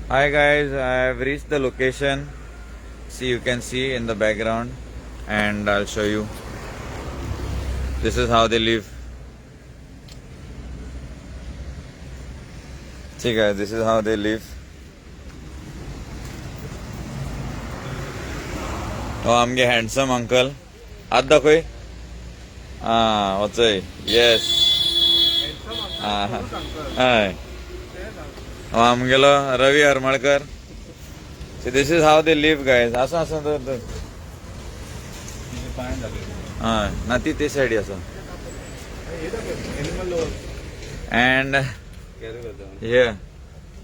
Hi guys, I have reached the location. See, you can see in the background, and I'll show you. This is how they live. See guys, this is how they live. Oh, आमगे handsome uncle. आत दाखोय. वचय. Yes. हय. आमगेलो रवी Harmalkar. So this is how they live guys. असं तर ना ती ते side असं. And here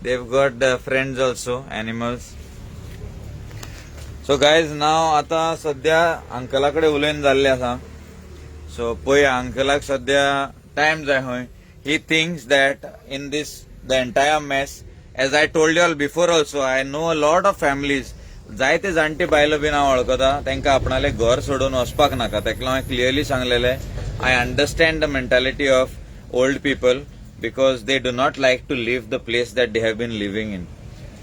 they've got friends also, animals. So guys, now आता सध्या अंकलाकडे उलयन जाल्ले आसा. So पळया अंकलाक सध्या टाइम जाय होय. He thinks that in this the entire mess, as I told you all before also, I know a lot of families. जायते जाणटे बायलो बीन हांव वळखता तांकां आपणालें घर सोडून वचपाक नाका. ताका हांवें क्लियरली सांगलेलें. I understand the mentality of old people because they do not like to leave the place that they have been living in.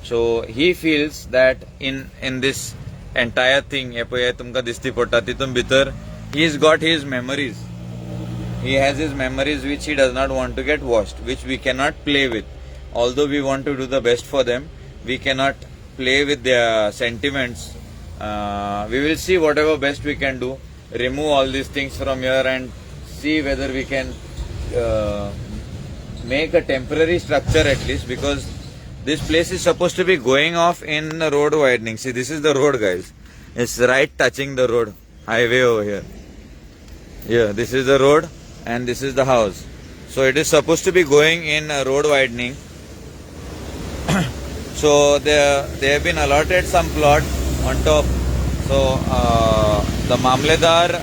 So he feels that in this entire thing, हे पळय तुमकां दिसती पडटा तितून भितर he's got his memories. He has his memories which he does not want to get washed, which we cannot play with. Although we want to do the best for them, we cannot play with their sentiments. We will see whatever best we can do. Remove all these things from here and see whether we can make a temporary structure at least, because this place is supposed to be going off in the road widening. See, this is the road guys. It's right touching the road, highway over here. Yeah, this is the road and this is the house. So it is supposed to be going in road widening. So they have been allotted some plot on top. So the Mamledar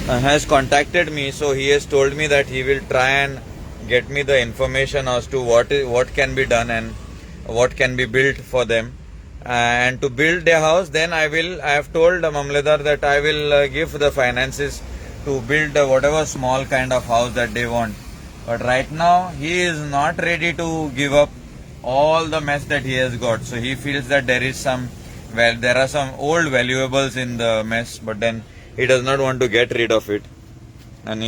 has contacted me. So he has told me that he will try and get me the information as to what can be done and what can be built for them. And to build their house, then I have told Mamledar that I will give the finances to build whatever small kind of house that they want. But right now he is not ready to give up all the mess that he has got. So he feels that there are some old valuables in the mess, but then he does not want to get rid of it. And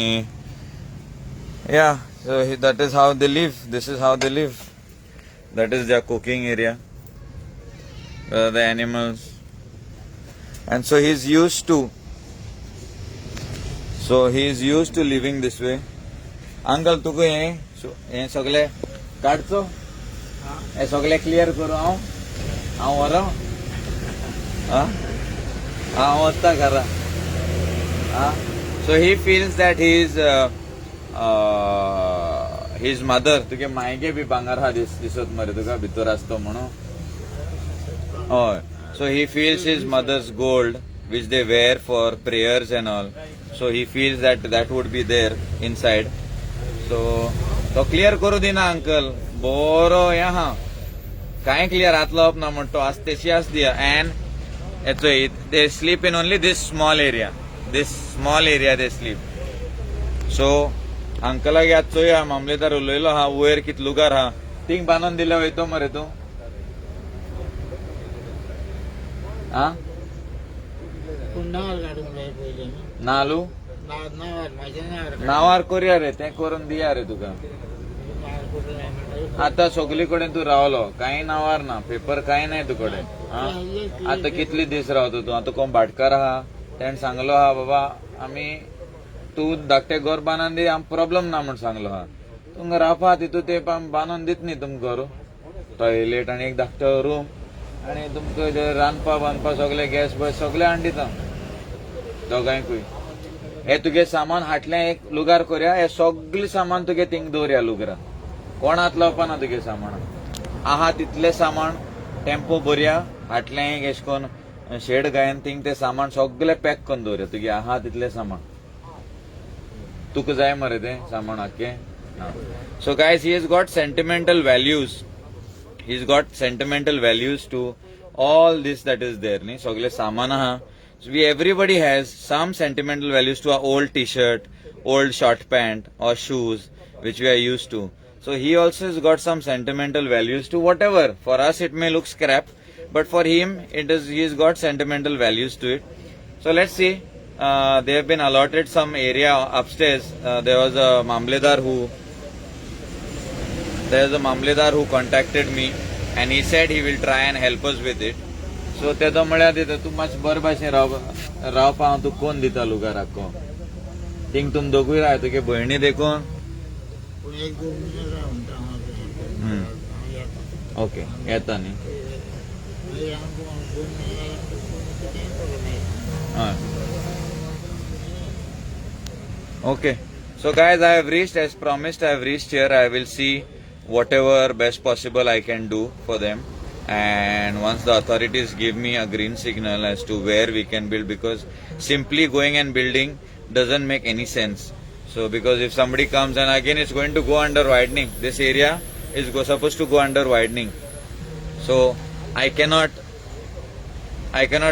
so that is how they live. This is how they live. That is their cooking area. The animals. And so he is used to living this way. Uncle, तुका हे सगळे काढचो, हे सगळे clear करू हांव वरा हांव वता घरा. So he feels that his mother, तुगे मायगे बी भांगार हा दिसत मरे तुका भितर आसतो म्हणून. हय. So he feels his mother's gold which they wear for prayers and all. So he feels that would be there inside. So तो क्लियर करू दिना अंकल. बरो या हा काय क्लियर हात लावप ना म्हणतो आस्तेशी आस दिया. And they sleep in only this small area. They sleep. So अंकलाक याद चोया मामलेदार उलयलो हा वयर कितलुगार हा थिंग बांदून दिले वयतो मरे तू. नालू नावार करूया रे, ते करून दिया रे तुका. आता सगळी कडेन तू रावलो, काही नावार ना, पेपर काही नाही तुकडे. आता कितली दीस रावतो तू. आता कोण भाटकार आहा तेण सांगलो हा बाबा आम्ही तू धाकटे घर बांदून दी, आम प्रॉब्लेम ना म्हण सांगलो हा. तुमकां रावपा तितू ते बांदून दित न्ही तुमकां घर, टॉयलेट आणि एक धाकटो रूम आणि तुमकां रांदपा बांदपा सगळे गॅस बस सगळे हाडून दिता दोगांयकूय. हे तुगे सामान हाटलें एक लुगार करूया, हे सगळे सामान तुगे थिंग दवरया लुगरां. कोण हात लावपा ना तुगे सामान. आहा तितले सामान टेम्पो भरया, हाटलें एक एश कोन्न शेड घायन थिंग ते सामान सगळे पॅक करून दवरया. तुगे आहा तितले सामान तुका जाय मरे ते सामान आख्खे. So guys, he has got sentimental values. He's got sentimental values to all this that is there. Ni सगळे सामान आहा. So everybody has some sentimental values to our old t-shirt, old short pant or shoes which we are used to. So he also has got some sentimental values to whatever. For us it may look scrap, but for him he's got sentimental values to it. So let's see. They have been allotted some area upstairs. There was a Mamledar who contacted me and he said he will try and help us with it. So तेदो म्हळ्यार दिता तूं मातशें बरे भाशेन रावपा हांव तुका कोण दिता लुगार राखो थिंग तुम दोगूय राव तुगे भयणी देखून ओके येता न्ही Okay. So guys, I have reached, as promised, I have reached here. I will see whatever best possible I can do for them. And once the authorities give me a green signal as to where we can build, because simply going and building doesn't make any sense. So because if somebody comes and again it's going to go under widening, this area is supposed to go under widening. So I cannot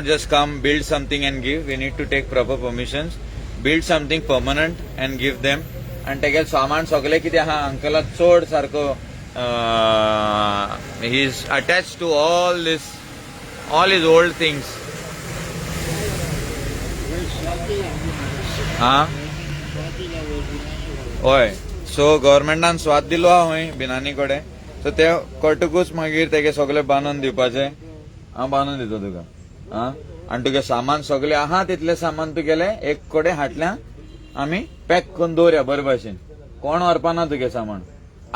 just come, build something and give. We need to take proper permissions. Build something permanent and give them. And तेगे सामान सगळे कितें आहा अंकलाक चड सारको he is attached to all his old things. हा होय. सो गव्हर्मेंटान स्वाद दिलो हा हूंय बिनानी कडेन. सो ते कटकूच मागीर तेगे सगळे बांदून दिवपाचे. हांव बांदून दिता तुका हा आणि तुगे सामान सगळे आहा तितले सामान तुगेले एक कडेन हाटल्या आमी पॅक करून दवरया बरे भाशेन कोण व्हरपाना तुगे सामान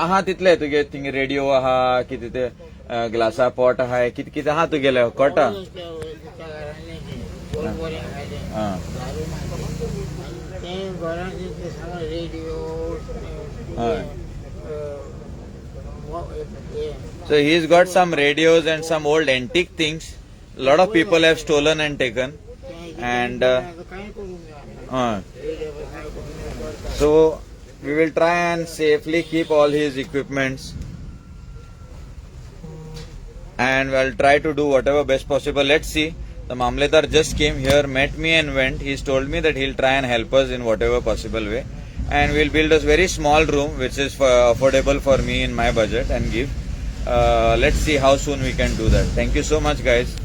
आहा तितले तुगे थिंग रेडिओ आहा कितें ते ग्लासा पॉट आहा कितें कितें आहा तुगेले कळटा So he's got some radios and some old antique things. A lot of people have stolen and taken, and so we will try and safely keep all his equipments, and we'll try to do whatever best possible. Let's see. The Mamledar just came here, met me and went. He's told me that he'll try and help us in whatever possible way, and we'll build a very small room which is affordable for me in my budget and give. Let's see how soon we can do that. Thank you so much, guys.